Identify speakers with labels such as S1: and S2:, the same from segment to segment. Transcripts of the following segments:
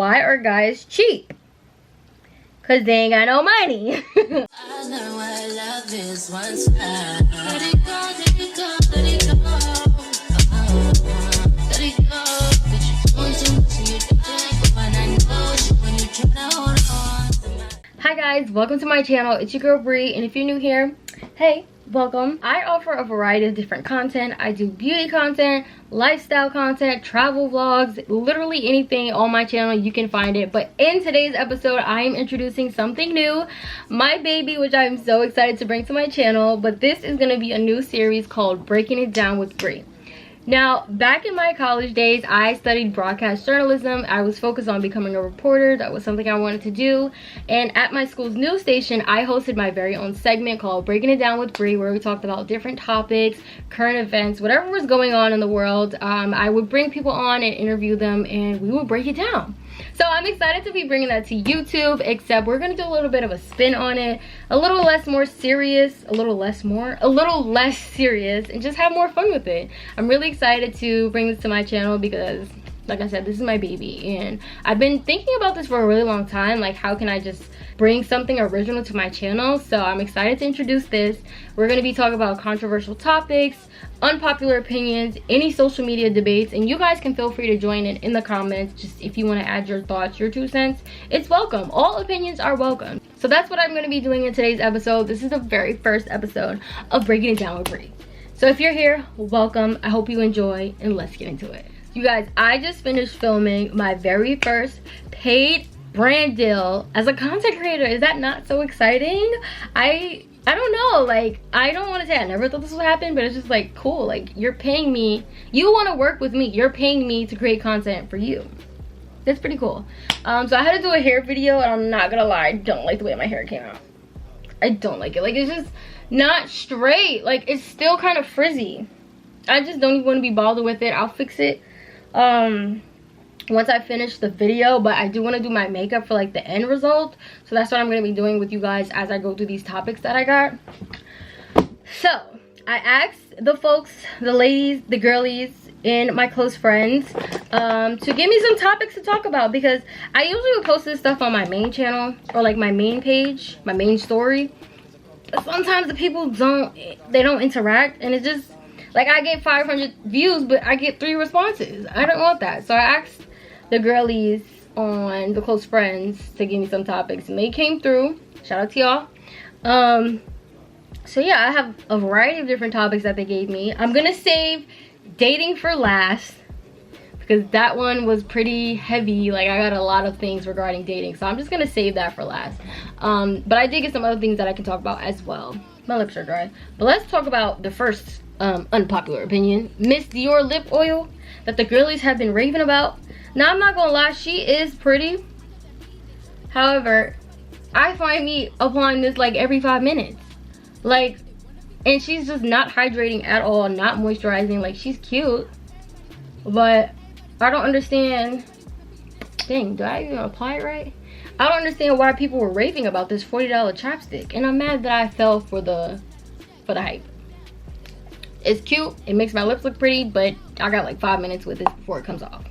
S1: Why are guys cheap? Cause they ain't got no money.
S2: I know what love is once had. Let it go, let it go, let it go. Let it go. But you're doing too much and you don't let go. And I know when you try to hold on.
S1: Hi guys, welcome to my channel. It's your girl Bree, and if you're new here, hey, welcome. I offer a variety of different content. I do beauty content, lifestyle content, travel vlogs, literally anything on my channel you can find it. But in today's episode, I am introducing something new, my baby, which I'm so excited to bring to my channel. But this is going to be a new series called Breaking It Down with Bree. Now, back in my college days, I studied broadcast journalism. I was focused on becoming a reporter. That was something I wanted to do. And at my school's news station, I hosted my very own segment called Breaking It Down with Bree, where we talked about different topics, current events, whatever was going on in the world. I would bring people on and interview them, and we would break it down. So I'm excited to be bringing that to YouTube, except we're going to do a little bit of a spin on it, a little less serious, and just have more fun with it. I'm really excited to bring this to my channel because, like I said, this is my baby, and I've been thinking about this for a really long time. Like, how can I just bring something original to my channel? So I'm excited to introduce this. We're going to be talking about controversial topics, unpopular opinions, any social media debates, and you guys can feel free to join in the comments. Just if you want to add your thoughts, your 2 cents, it's welcome. All opinions are welcome. So that's what I'm going to be doing in today's episode. This is the very first episode of Breaking It Down with Bree. So if you're here, welcome. I hope you enjoy, and let's get into it. You guys, I just finished filming my very first paid brand deal as a content creator. Is that not so exciting? I don't know, like, I don't want to say I never thought this would happen, but it's just like cool. Like, you're paying me, you want to work with me, you're paying me to create content for you. That's pretty cool. So I had to do a hair video, and I'm not gonna lie, I don't like the way my hair came out. I don't like it. Like, it's just not straight. Like, it's still kind of frizzy. I just don't even want to be bothered with it. I'll fix it once I finish the video, but I do want to do my makeup for like the end result. So that's what I'm going to be doing with you guys as I go through these topics that I got. So I asked the folks, the ladies, the girlies, and my close friends to give me some topics to talk about, because I usually would post this stuff on my main channel or like my main page, my main story. But sometimes the people don't interact, and it's just like I get 500 views, but I get 3 responses. I don't want that. So I asked the girlies on the close friends to give me some topics, and they came through. Shout out to y'all. So yeah, I have a variety of different topics that they gave me. I'm gonna save dating for last, because that one was pretty heavy. Like, I got a lot of things regarding dating, so I'm just gonna save that for last. But I did get some other things that I can talk about as well. My lips are dry, but let's talk about the first unpopular opinion, Miss Dior lip oil that the girlies have been raving about. Now, I'm not gonna lie, she is pretty. However, I find me applying this like every 5 minutes. Like, and she's just not hydrating at all, not moisturizing. Like, she's cute, but I don't understand. Dang, do I even apply it right? I don't understand why people were raving about this $40 chapstick, and I'm mad that I fell for the hype. It's cute, it makes my lips look pretty, but I got like 5 minutes with this before it comes off.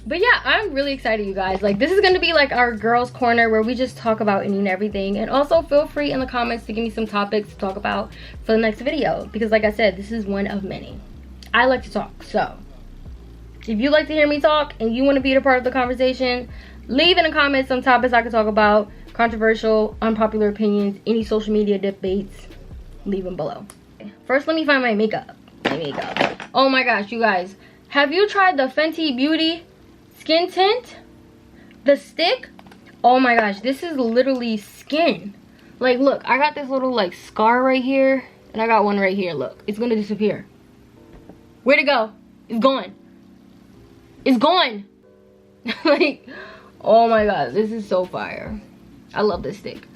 S1: But yeah, I'm really excited, you guys. Like, this is gonna be like our girls corner where we just talk about any and everything. And also feel free in the comments to give me some topics to talk about for the next video, because like I said, this is one of many. I like to talk, so if you like to hear me talk and you want to be a part of the conversation, leave in the comments some topics I could talk about, controversial, unpopular opinions, any social media debates, leave them below. First, let me find my makeup. Oh my gosh, you guys, have you tried the Fenty Beauty skin tint, the stick? Oh my gosh, this is literally skin. Like, look, I got this little like scar right here, and I got one right here. Look, it's gonna disappear. Where'd it go? It's gone. It's gone. Like, oh my god, this is so fire. I love this stick.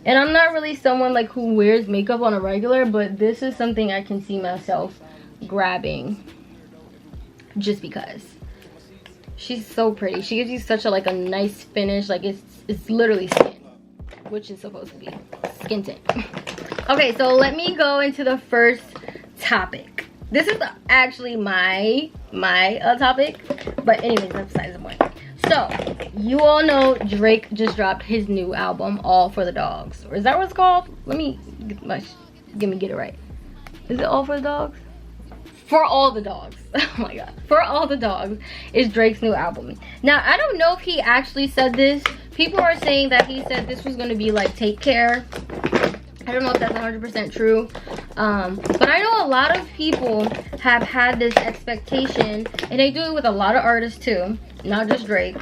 S1: And I'm not really someone like who wears makeup on a regular, but this is something I can see myself grabbing just because she's so pretty. She gives you such a like a nice finish. Like, it's literally skin, which is supposed to be skin tint. Okay, so let me go into the first topic. This is actually my topic, but anyways, that's besides the point. So, you all know Drake just dropped his new album, All for the Dogs. Or is that what it's called? Let me get it right. Is it All for the Dogs? For All the Dogs. Oh my god. For All the Dogs is Drake's new album. Now, I don't know if he actually said this. People are saying that he said this was going to be like Take Care. I don't know if that's 100% true. But I know a lot of people have had this expectation, and they do it with a lot of artists too, not just Drake,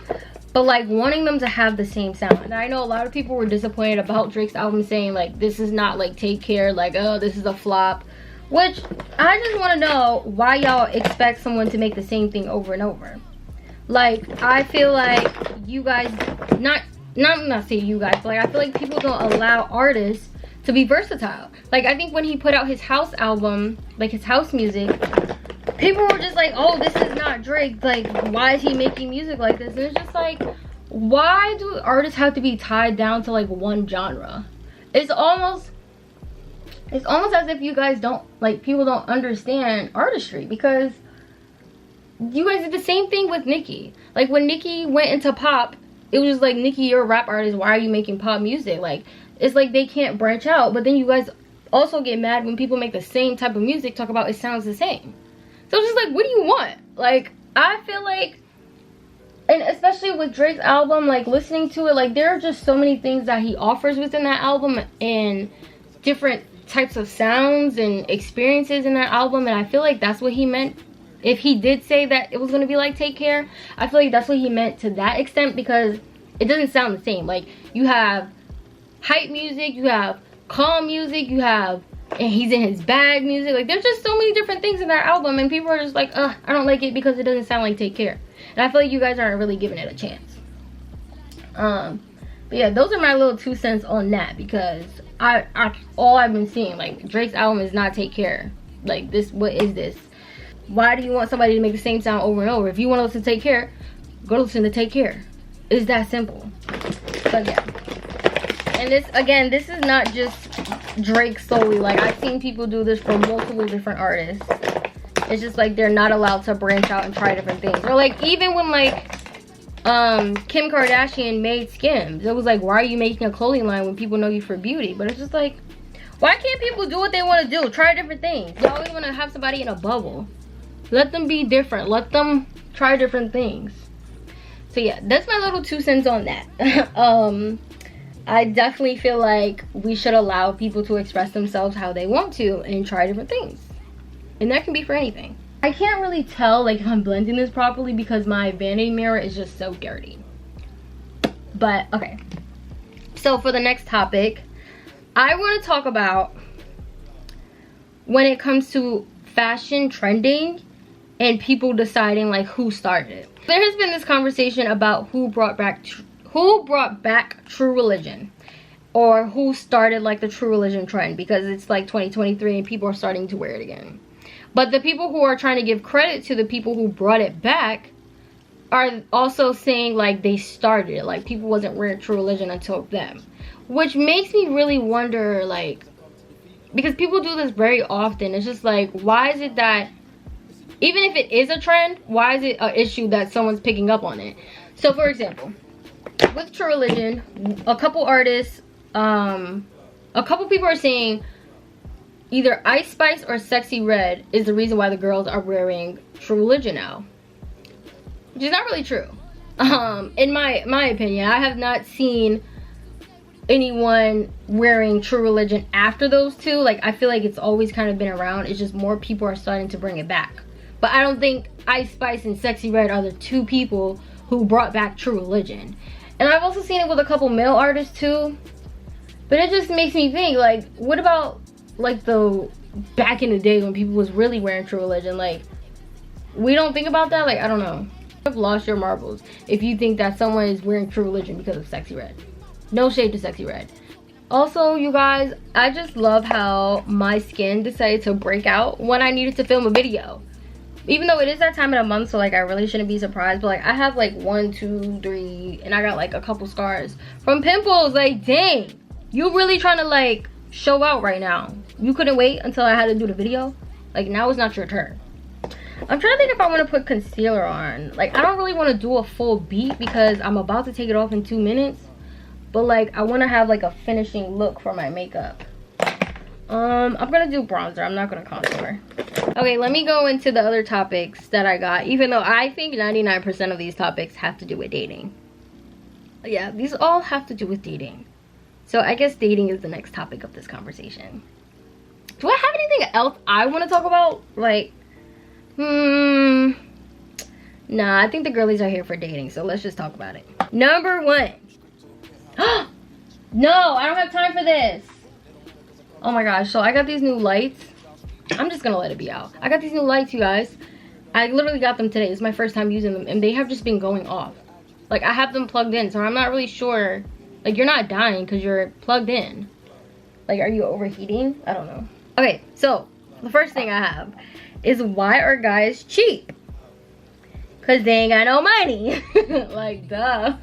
S1: but like wanting them to have the same sound. And I know a lot of people were disappointed about Drake's album, saying like this is not like Take Care, like oh this is a flop. Which I just want to know why y'all expect someone to make the same thing over and over. Like I feel like you guys, not saying you guys, but like I feel like people don't allow artists to be versatile. Like I think when he put out his house album, like his house music, people were just like, oh this is not Drake, like why is he making music like this? And it's just like, why do artists have to be tied down to like one genre? It's almost as if you guys don't, like, people don't understand artistry, because you guys did the same thing with Nicki. Like when Nicki went into pop, it was just like, Nicki, you're a rap artist, why are you making pop music? Like it's like they can't branch out. But then you guys also get mad when people make the same type of music, talk about it sounds the same. So it's just like, what do you want? Like I feel like, and especially with Drake's album, like listening to it, like there are just so many things that he offers within that album, and different types of sounds and experiences in that album. And I feel like that's what he meant. If he did say that it was going to be like Take Care, I feel like that's what he meant to that extent, because it doesn't sound the same. Like you have hype music, you have calm music, you have and he's in his bag music. Like there's just so many different things in that album, and people are just like, I don't like it because it doesn't sound like Take Care. And I feel like you guys aren't really giving it a chance. But yeah, those are my little 2 cents on that, because all I've been seeing, like Drake's album is not Take Care. Like this, what is this? Why do you want somebody to make the same sound over and over? If you want to listen to Take Care, go listen to Take Care. It's that simple. But yeah. And this, again, this is not just Drake solely. Like I've seen people do this for multiple different artists. It's just like they're not allowed to branch out and try different things. Or like even when like Kim Kardashian made Skims, it was like, why are you making a clothing line when people know you for beauty? But it's just like, why can't people do what they want to do? Try different things. You always want to have somebody in a bubble. Let them be different. Let them try different things. So yeah, that's my little 2 cents on that. I definitely feel like we should allow people to express themselves how they want to and try different things. And that can be for anything. I can't really tell like if I'm blending this properly because my vanity mirror is just so dirty. But okay. So for the next topic, I want to talk about when it comes to fashion trending and people deciding like who started it. There has been this conversation about who brought back True Religion, or who started like the True Religion trend, because it's like 2023 and people are starting to wear it again. But the people who are trying to give credit to the people who brought it back are also saying like they started it, like people wasn't wearing True Religion until them, which makes me really wonder, like, because people do this very often. It's just like, why is it that even if it is a trend, why is it an issue that someone's picking up on it? So for example, with True Religion, a couple artists, a couple people are saying either Ice Spice or Sexy Red is the reason why the girls are wearing True Religion now, which is not really true. In my opinion, I have not seen anyone wearing True Religion after those two. Like I feel like it's always kind of been around. It's just more people are starting to bring it back. But I don't think Ice Spice and Sexy Red are the two people who brought back True Religion. And I've also seen it with a couple male artists too. But it just makes me think, like, what about like the back in the day when people was really wearing True Religion? Like, we don't think about that. Like, I don't know. You've lost your marbles if you think that someone is wearing True Religion because of Sexy Red. No shade to Sexy Red. Also, you guys, I just love how my skin decided to break out when I needed to film a video. Even though it is that time of the month, so like I really shouldn't be surprised, but like I have like 1, 2, 3, and I got like a couple scars from pimples. Like, dang, you really trying to like show out right now. You couldn't wait until I had to do the video. Like, now is not your turn. I'm trying to think if I want to put concealer on. Like, I don't really want to do a full beat because I'm about to take it off in 2 minutes. But like, I want to have like a finishing look for my makeup. I'm gonna do bronzer. I'm not gonna contour. Okay, let me go into the other topics that I got, even though I think 99% of these topics have to do with dating. Yeah, these all have to do with dating. So I guess dating is the next topic of this conversation. Do I have anything else I want to talk about? Like, nah, I think the girlies are here for dating, so let's just talk about it. Number 1. No, I don't have time for this. Oh my gosh, so I got these new lights. I'm just gonna let it be out. I got these new lights, you guys. I literally got them today. It's my first time using them, and they have just been going off. Like, I have them plugged in, so I'm not really sure. Like, you're not dying because you're plugged in. Like, are you overheating? I don't know. Okay, so the first thing I have is, why are guys cheap? Because they ain't got no money. Like, duh.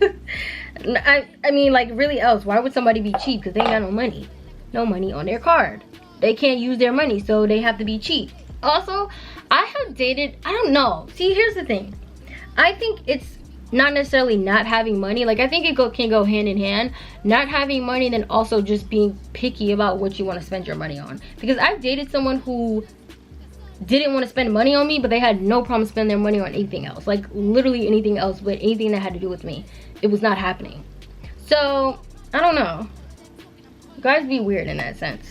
S1: I mean, like, really else, why would somebody be cheap? Because they ain't got no money. No money on their card. They can't use their money, so they have to be cheap. Also, I have dated, I don't know. See, here's the thing. I think it's not necessarily not having money. Like, I think it can go hand in hand. Not having money, then also just being picky about what you want to spend your money on. Because I've dated someone who didn't want to spend money on me, but they had no problem spending their money on anything else. Like, literally anything else, but anything that had to do with me. It was not happening. So, I don't know. Guys be weird in that sense.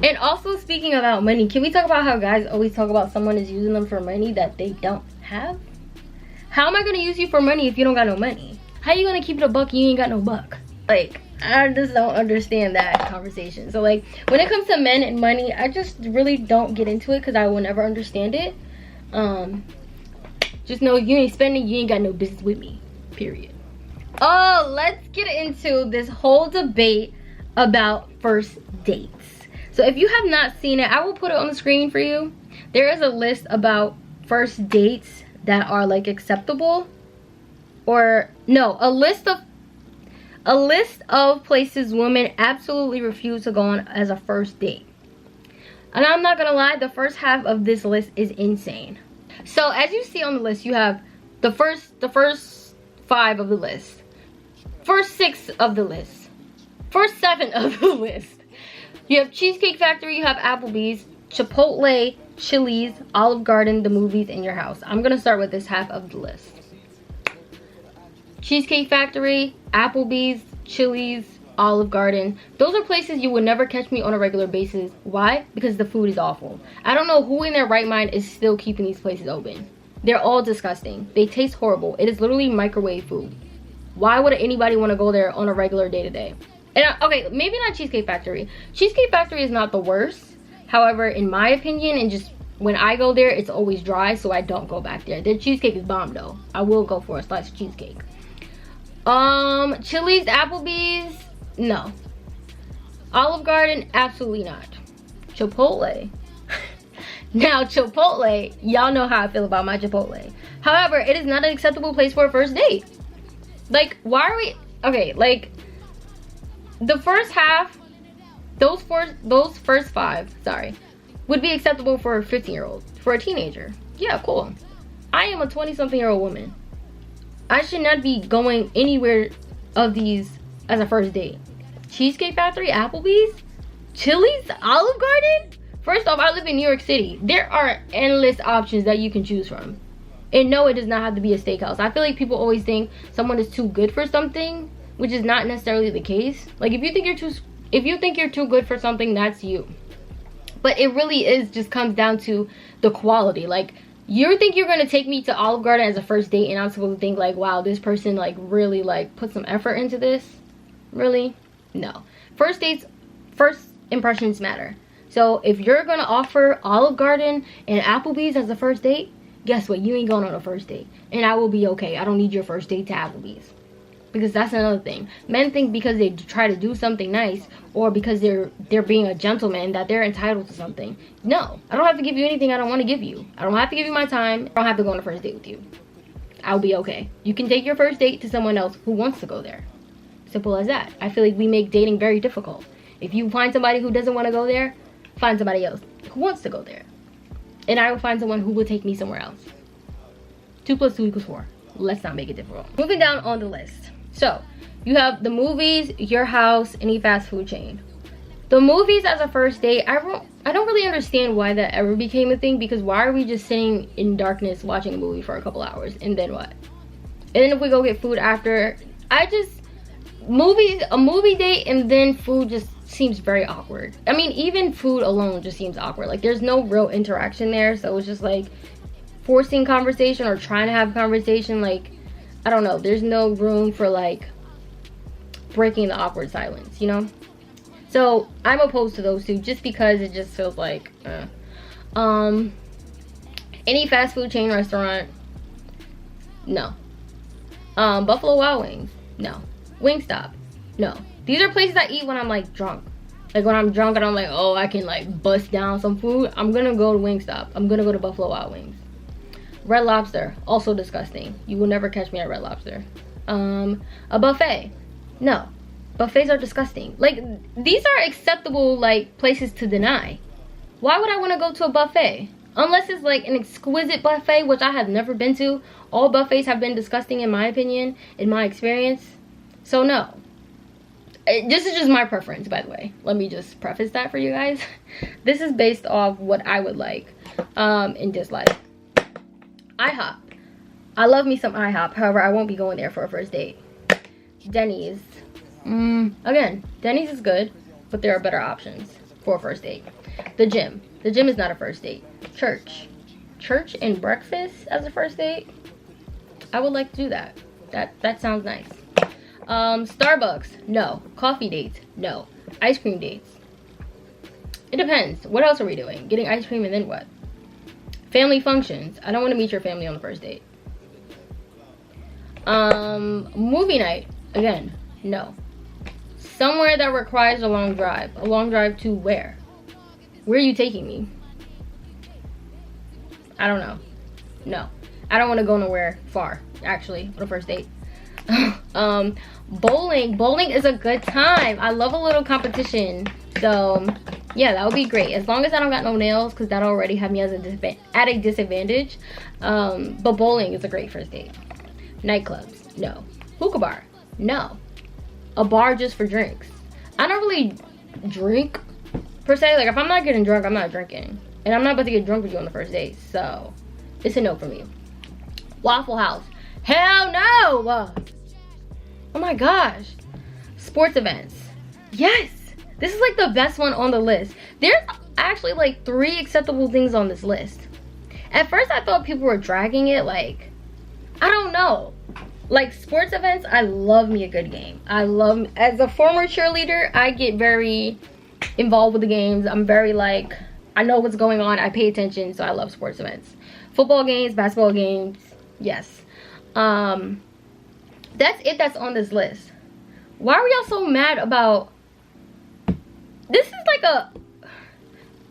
S1: And also, speaking about money, can we talk about how guys always talk about someone is using them for money that they don't have? How am I gonna use you for money if you don't got no money? How you gonna keep it a buck and you ain't got no buck? Like, I just don't understand that conversation. So like, when it comes to men and money, I just really don't get into it because I will never understand it. Just know you ain't spending, you ain't got no business with me, period. Oh, let's get into this whole debate about first dates. So if you have not seen it, I will put it on the screen for you. There is a list about first dates that are like acceptable, or no, a list of places women absolutely refuse to go on as a first date. And I'm not gonna lie, the first half of this list is insane. So as you see on the list, you have the first 5 of the list, first 6 of the list, first 7 of the list. You have Cheesecake Factory, you have Applebee's, Chipotle, Chili's, Olive Garden, the movies, in your house. I'm gonna start with this half of the list. Cheesecake Factory, Applebee's, Chili's, Olive Garden. Those are places you would never catch me on a regular basis. Why? Because the food is awful. I don't know who in their right mind is still keeping these places open. They're all disgusting. They taste horrible. It is literally microwave food. Why would anybody want to go there on a regular day-to-day? And okay, maybe not Cheesecake Factory. Cheesecake Factory is not the worst. However, in my opinion, and just when I go there, it's always dry, so I don't go back there. Their cheesecake is bomb though. I will go for a slice of cheesecake. Chili's, Applebee's, no. Olive Garden, absolutely not. Chipotle. Now, Chipotle, y'all know how I feel about my Chipotle. However, it is not an acceptable place for a first date. Like, why are we, okay, like, the first half, those first 5, sorry, would be acceptable for a 15-year-old, for a teenager. Yeah, cool. I am a 20-something-year-old woman. I should not be going anywhere of these as a first date. Cheesecake Factory, Applebee's, Chili's, Olive Garden? First off, I live in New York City. There are endless options that you can choose from. And no, it does not have to be a steakhouse. I feel like people always think someone is too good for something, which is not necessarily the case. Like, if you think you're too good for something, that's you. But it really is just comes down to the quality. Like, you think you're gonna take me to Olive Garden as a first date and I'm supposed to think like, wow, this person like really like put some effort into this? Really? No. First dates, first impressions matter. So if you're gonna offer Olive Garden and Applebee's as a first date, guess what? You ain't going on a first date. And I will be okay. I don't need your first date to Applebee's. Because that's another thing. Men think because they try to do something nice or because they're being a gentleman that they're entitled to something. No, I don't have to give you anything I don't want to give you. I don't have to give you my time. I don't have to go on a first date with you. I'll be okay. You can take your first date to someone else who wants to go there. Simple as that. I feel like we make dating very difficult. If you find somebody who doesn't want to go there, find somebody else who wants to go there. and I will find someone who will take me somewhere else. 2 + 2 = 4. Let's not make it difficult. Moving down on the list. So you have the movies, your house, any fast food chain. The movies as a first date, I don't really understand why that ever became a thing, because why are we just sitting in darkness watching a movie for a couple hours and then what? And then if we go get food after, a movie date and then food just seems very awkward. I mean, even food alone just seems awkward. Like there's no real interaction there, so it's just like forcing conversation or trying to have conversation. Like, I don't know, there's no room for like breaking the awkward silence, you know? So I'm opposed to those two just because it just feels like any fast food chain restaurant, no. Buffalo Wild Wings, no. Wingstop, no. These are places I eat when I'm like drunk. Like when I'm drunk and I'm like, oh, I can like bust down some food, I'm gonna go to Wingstop. I'm gonna go to Buffalo Wild Wings. Red Lobster, also disgusting. You will never catch me at Red Lobster. A buffet, no. Buffets are disgusting. Like, these are acceptable like places to deny. Why would I want to go to a buffet? Unless it's like an exquisite buffet, which I have never been to. All buffets have been disgusting in my opinion, in my experience. So no. This is just my preference, by the way. Let me just preface that for you guys. This is based off what I would like and dislike. IHOP. I love me some IHOP. However, I won't be going there for a first date. Denny's. Again, Denny's is good, but there are better options for a first date. The gym. The gym is not a first date. Church. Church and breakfast as a first date? I would like to do that. That sounds nice. Starbucks, no. Coffee dates, no. Ice cream dates. It depends. What else are we doing? Getting ice cream and then what? Family functions. I don't want to meet your family on the first date. Movie night. Again, no. Somewhere that requires a long drive. A long drive to where? Where are you taking me? I don't know. No. I don't want to go nowhere far, actually, on a first date. Bowling. Bowling is a good time. I love a little competition. So, yeah, that would be great. As long as I don't got no nails, because that'll already have me at a disadvantage. But bowling is a great first date. Nightclubs, no. Hookah bar, no. A bar just for drinks. I don't really drink, per se. Like, if I'm not getting drunk, I'm not drinking. And I'm not about to get drunk with you on the first date. So, it's a no for me. Waffle House. Hell no! Oh my gosh. Sports events. Yes! This is like the best one on the list. There's actually like 3 acceptable things on this list. At first I thought people were dragging it, like, I don't know. Like sports events, I love me a good game. As a former cheerleader, I get very involved with the games. I'm very like, I know what's going on. I pay attention, so I love sports events. Football games, basketball games, yes. That's it that's on this list. Why are y'all so mad about... This is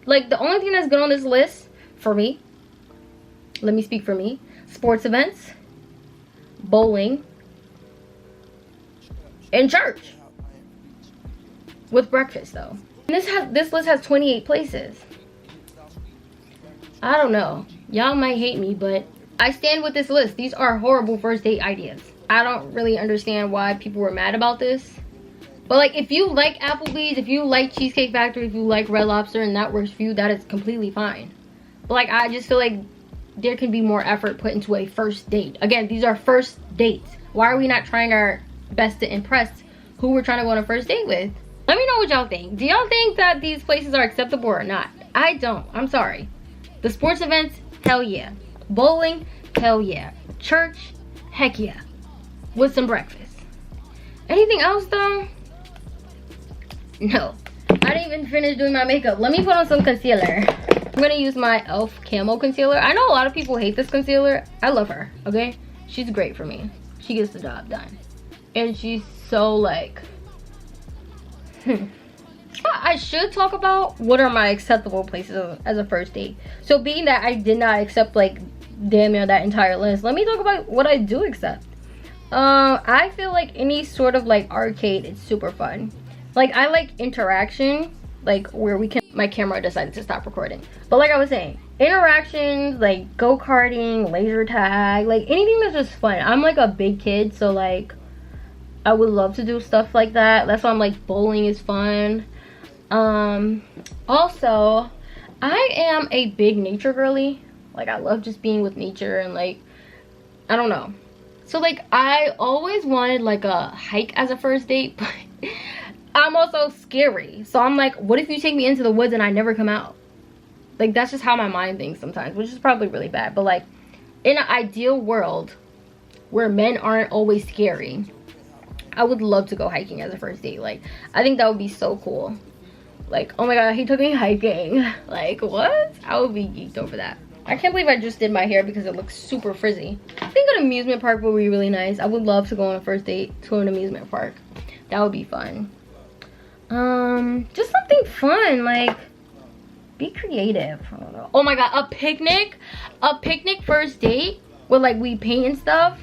S1: like the only thing that's good on this list for me. Let me speak for me. Sports events, bowling, and church. With breakfast though. And this list has 28 places. I don't know. Y'all might hate me, but I stand with this list. These are horrible first date ideas. I don't really understand why people were mad about this. But like, if you like Applebee's, if you like Cheesecake Factory, if you like Red Lobster and that works for you, that is completely fine. But like, I just feel like there can be more effort put into a first date. Again, these are first dates. Why are we not trying our best to impress who we're trying to go on a first date with? Let me know what y'all think. Do y'all think that these places are acceptable or not? I don't. I'm sorry. The sports events, hell yeah. Bowling, hell yeah. Church, heck yeah. With some breakfast. Anything else though? No. I didn't even finish doing my makeup. Let me put on some concealer. I'm gonna use my e.l.f. Camo Concealer. I know a lot of people hate this concealer. I love her, okay? She's great for me. She gets the job done. And she's so like... I should talk about what are my acceptable places as a first date. So being that I did not accept like damn near that entire list, let me talk about what I do accept. I feel like any sort of like arcade is super fun. Like I like interaction, like where my camera decided to stop recording. But like I was saying, interactions, like go-karting, laser tag, like anything that's just fun. I'm like a big kid, so like I would love to do stuff like that. That's why I'm like, bowling is fun. Also, I am a big nature girly. Like I love just being with nature, and like, I don't know. So like I always wanted like a hike as a first date, but I'm also scary. So I'm like, what if you take me into the woods and I never come out? Like that's just how my mind thinks sometimes, which is probably really bad. But like in an ideal world where men aren't always scary, I would love to go hiking as a first date. Like I think that would be so cool. Like, oh my god, he took me hiking. Like what? I would be geeked over that. I can't believe I just did my hair because it looks super frizzy. I think an amusement park would be really nice. I would love to go on a first date to an amusement park. That would be fun. Just something fun, like be creative. I don't know. Oh my god, a picnic first date where like we paint and stuff.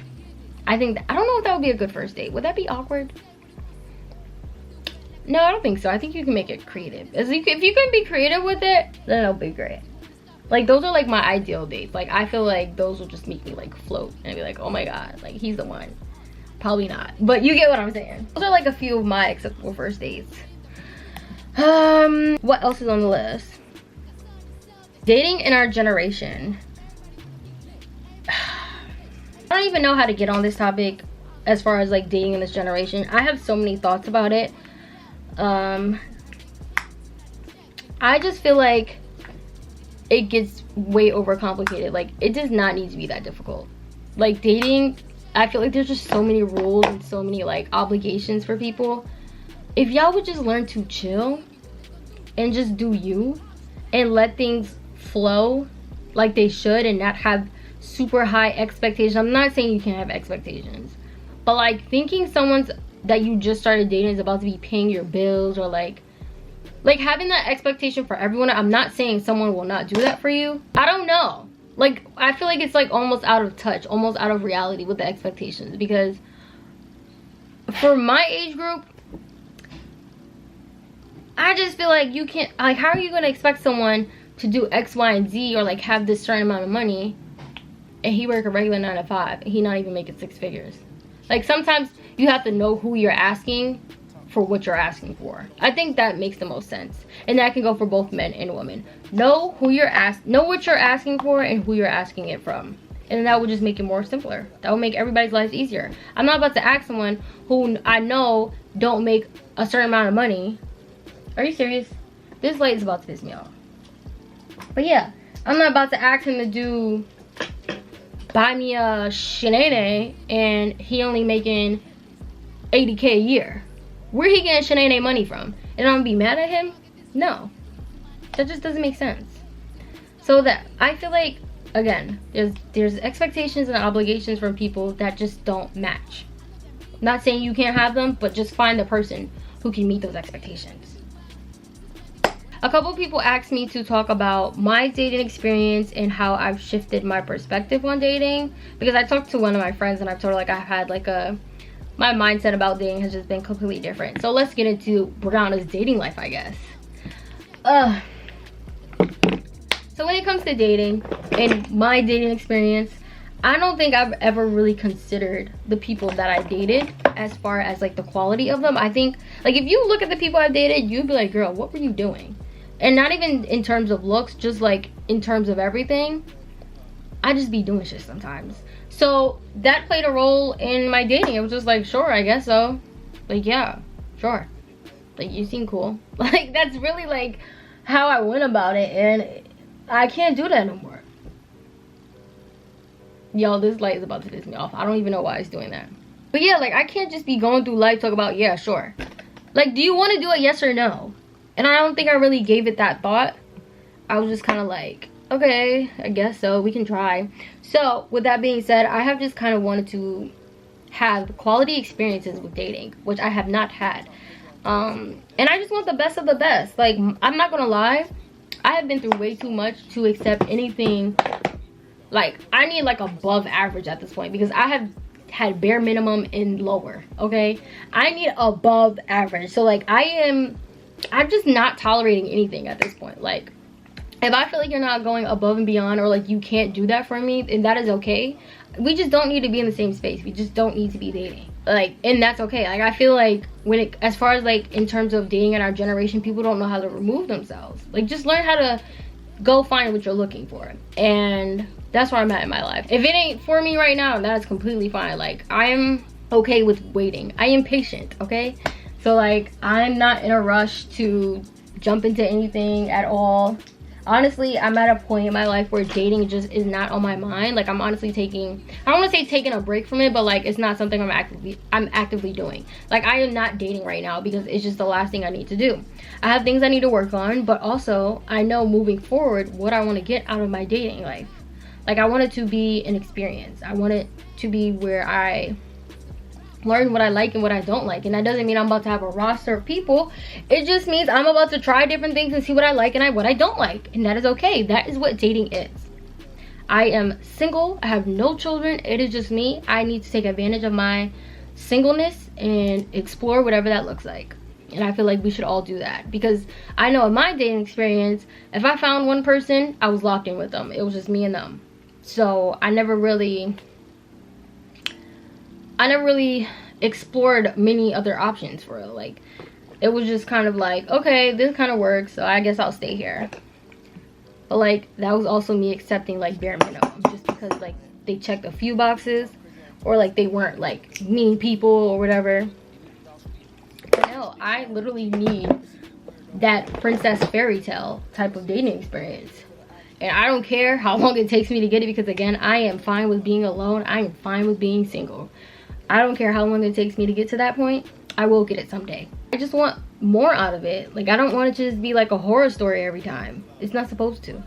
S1: I don't know if that would be a good first date. Would that be awkward? No, I don't think so. I think you can make it creative. If you can be creative with it, then it'll be great. Like those are like my ideal dates. Like I feel like those will just make me like float and be like, oh my god, like he's the one. Probably not, but you get what I'm saying. Those are like a few of my acceptable first dates. What else is on the list? Dating in our generation. I don't even know how to get on this topic as far as like dating in this generation. I have so many thoughts about it. I just feel like it gets way overcomplicated. Like it does not need to be that difficult. Like dating, I feel like there's just so many rules and so many like obligations for people. If y'all would just learn to chill and just do you and let things flow like they should and not have super high expectations. I'm not saying you can't have expectations, but like thinking someone's that you just started dating is about to be paying your bills, or like having that expectation for everyone. I'm not saying someone will not do that for you. I don't know. Like I feel like it's like almost out of touch, almost out of reality with the expectations, because for my age group, I just feel like you can't, like, how are you going to expect someone to do X, Y, and Z, or like have this certain amount of money and he work a regular 9 to 5 and he not even making 6 figures? Like sometimes you have to know who you're asking for what you're asking for. I think that makes the most sense, and that can go for both men and women. Know what you're asking for and who you're asking it from, and that would just make it more simpler. That would make everybody's lives easier. I'm not about to ask someone who I know don't make a certain amount of money. Are you serious? This light is about to piss me off. But yeah, I'm not about to ask him to buy me a shenane and he only making 80K a year. Where he getting shenane money from? And I'm gonna be mad at him? No. That just doesn't make sense. So that, I feel like, again, there's expectations and obligations from people that just don't match. Not saying you can't have them, but just find the person who can meet those expectations. A couple people asked me to talk about my dating experience and how I've shifted my perspective on dating, because I talked to one of my friends and I told her like I had like my mindset about dating has just been completely different. So let's get into Brianna's dating life, I guess. So when it comes to dating and my dating experience, I don't think I've ever really considered the people that I dated as far as like the quality of them. I think like if you look at the people I've dated, you'd be like, girl, what were you doing? And not even in terms of looks, just like in terms of everything. I just be doing shit sometimes. So that played a role in my dating. It was just like, sure, I guess so. Like, yeah, sure. Like, you seem cool. Like, that's really like how I went about it, and I can't do that no more. Yo, this light is about to piss me off. I don't even know why it's doing that. But yeah, like I can't just be going through life talking about, yeah, sure. Like, do you want to do it, yes or no? And I don't think I really gave it that thought. I was just kind of like, okay, I guess so, we can try. So with that being said, I have just kind of wanted to have quality experiences with dating, which I have not had. And I just want the best of the best. Like, I'm not gonna lie, I have been through way too much to accept anything. Like, I need like above average at this point, because I have had bare minimum and lower. Okay, I need above average. So like, I am I'm just not tolerating anything at this point. Like, if I feel like you're not going above and beyond, or like you can't do that for me, and that is okay. We just don't need to be in the same space. We just don't need to be dating. Like, and that's okay. Like, I feel like as far as like in terms of dating in our generation, people don't know how to remove themselves. Like, just learn how to go find what you're looking for. And that's where I'm at in my life. If it ain't for me right now, that is completely fine. Like, I'm okay with waiting. I am patient, okay? So like, I'm not in a rush to jump into anything at all. Honestly, I'm at a point in my life where dating just is not on my mind. Like, I'm honestly taking, I don't want to say taking a break from it, but like, it's not something I'm actively doing. Like, I am not dating right now because it's just the last thing I need to do. I have things I need to work on, but also I know moving forward what I want to get out of my dating life. Like, I want it to be an experience. I want it to be where I learn what I like and what I don't like. And that doesn't mean I'm about to have a roster of people. It just means I'm about to try different things and see what I like and what I don't like. And that is okay. That is what dating is. I am single. I have no children. It is just me. I need to take advantage of my singleness and explore whatever that looks like. And I feel like we should all do that, because I know in my dating experience, if I found one person, I was locked in with them. It was just me and them. So I never really explored many other options for real. Like, it was just kind of like, okay, this kind of works, so I guess I'll stay here. But like, that was also me accepting like bare minimum, just because like they checked a few boxes, or like they weren't like mean people or whatever. But no, I literally need that princess fairy tale type of dating experience. And I don't care how long it takes me to get it, because again, I am fine with being alone. I am fine with being single. I don't care how long it takes me to get to that point. I will get it someday. I just want more out of it. Like, I don't want it to just be like a horror story every time. It's not supposed to.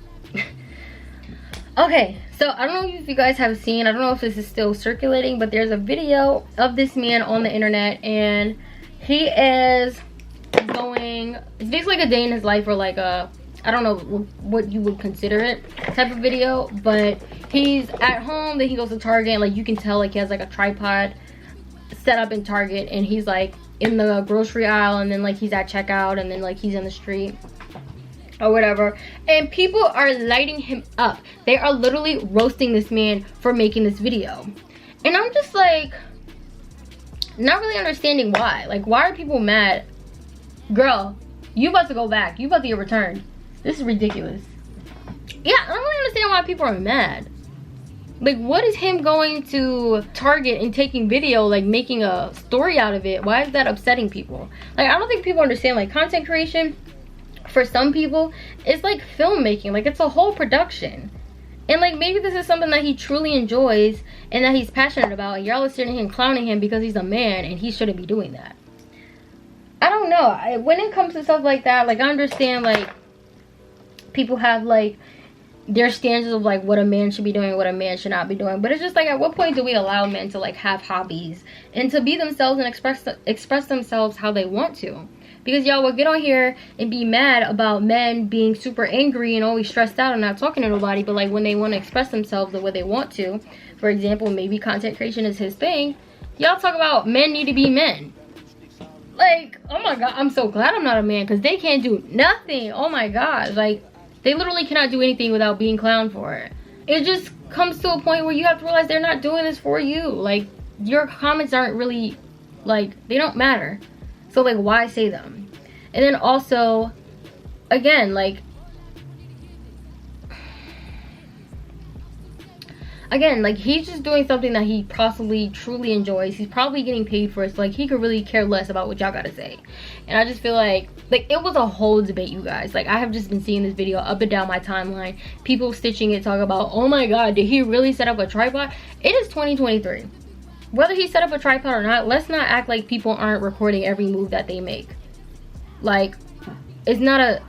S1: Okay, so I don't know if you guys have seen, I don't know if this is still circulating, but there's a video of this man on the internet, and he is going, it's basically like a day in his life, or like a, I don't know what you would consider it type of video, but he's at home, then he goes to Target, and like you can tell like he has like a tripod set up in Target, and he's like in the grocery aisle, and then like he's at checkout, and then like he's in the street or whatever, and people are lighting him up. They are literally roasting this man for making this video, and I'm just like not really understanding why. Like, why are people mad? Girl, you about to go back, you about to get returned. This is ridiculous. Yeah, I don't really understand why people are mad. Like, what is him going to Target and taking video, like making a story out of it? Why is that upsetting people? Like, I don't think people understand, like, content creation for some people is like filmmaking. Like, it's a whole production. And like, maybe this is something that he truly enjoys and that he's passionate about, and y'all are sitting here and clowning him because he's a man and he shouldn't be doing that. I don't know. When it comes to stuff like that, like, I understand like people have like their standards of like what a man should be doing, what a man should not be doing, but it's just like, at what point do we allow men to like have hobbies and to be themselves and express themselves how they want to? Because y'all will get on here and be mad about men being super angry and always stressed out and not talking to nobody, but like when they want to express themselves the way they want to, for example, maybe content creation is his thing, y'all talk about men need to be men. Like, oh my god, I'm so glad I'm not a man, because they can't do nothing. Oh my god, like, they literally cannot do anything without being clowned for it. It just comes to a point where you have to realize they're not doing this for you. Like, your comments aren't really, like, they don't matter. So like, why say them? And then also, again, like, he's just doing something that he possibly truly enjoys. He's probably getting paid for it, so like, he could really care less about what y'all gotta say. And I just feel like it was a whole debate, you guys. Like, I have just been seeing this video up and down my timeline, people stitching it, talk about, oh my god, did he really set up a tripod? It is 2023. Whether he set up a tripod or not, let's not act like people aren't recording every move that they make. Like, it's not a,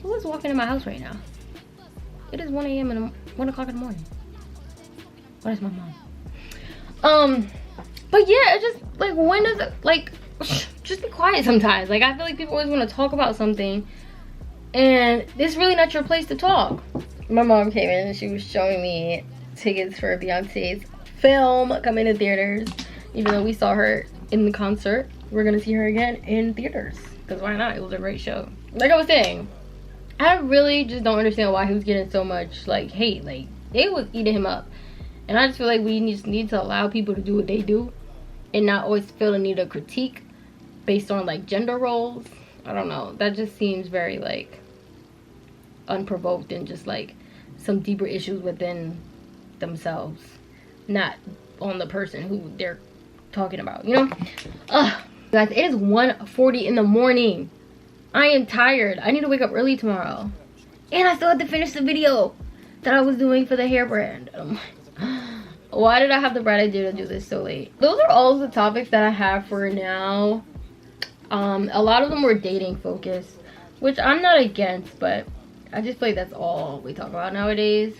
S1: who is walking in my house right now? It is 1 a.m. and 1 o'clock in the morning. Where's my mom? But yeah, it's just like, when does it, like, just be quiet sometimes. Like, I feel like people always want to talk about something, and it's really not your place to talk. My mom came in and she was showing me tickets for Beyonce's film coming to theaters, even though we saw her in the concert we're gonna see her again in theaters, because why not? It was a great show. Like I was saying, I really just don't understand why he was getting so much like hate. Like, they was eating him up, and I just feel like we just need to allow people to do what they do and not always feel the need of critique based on like gender roles. I don't know, that just seems very like unprovoked and just like some deeper issues within themselves, not on the person who they're talking about, you know? Guys, it is 1:40 in the morning. I am tired. I need to wake up early tomorrow, and I still have to finish the video that I was doing for the hair brand. Why did I have the bright idea to do this so late? Those are all the topics that I have for now. A lot of them were dating focused, which I'm not against, but I just feel like that's all we talk about nowadays.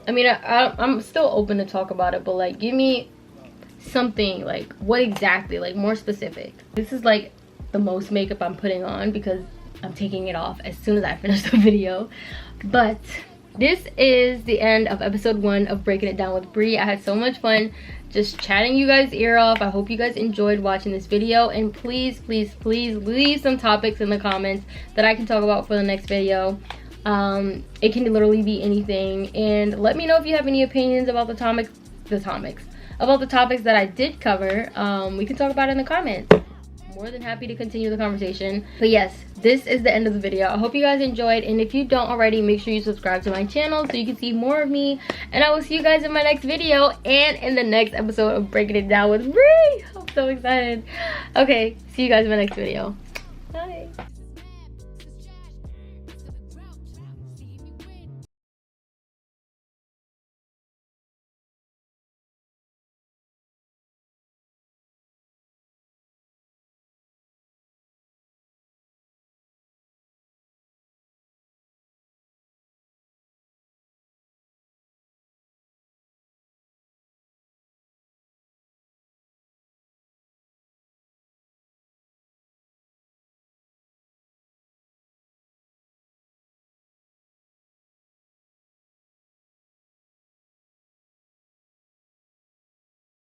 S1: I mean, I'm still open to talk about it, but like, give me something, like what exactly, like more specific. This is like the most makeup I'm putting on because I'm taking it off as soon as I finish the video. But this is the end of episode 1 of Breaking It Down with Bree. I had so much fun just chatting you guys' ear off. I hope you guys enjoyed watching this video, and please leave some topics in the comments that I can talk about for the next video. It can literally be anything, and let me know if you have any opinions about the topics that I did cover. We can talk about it in the comments. More than happy to continue the conversation. But yes, this is the end of the video. I hope you guys enjoyed, and if you don't already, make sure you subscribe to my channel so you can see more of me, and I will see you guys in my next video and in the next episode of Breaking It Down with Bree. I'm so excited. Okay, see you guys in my next video.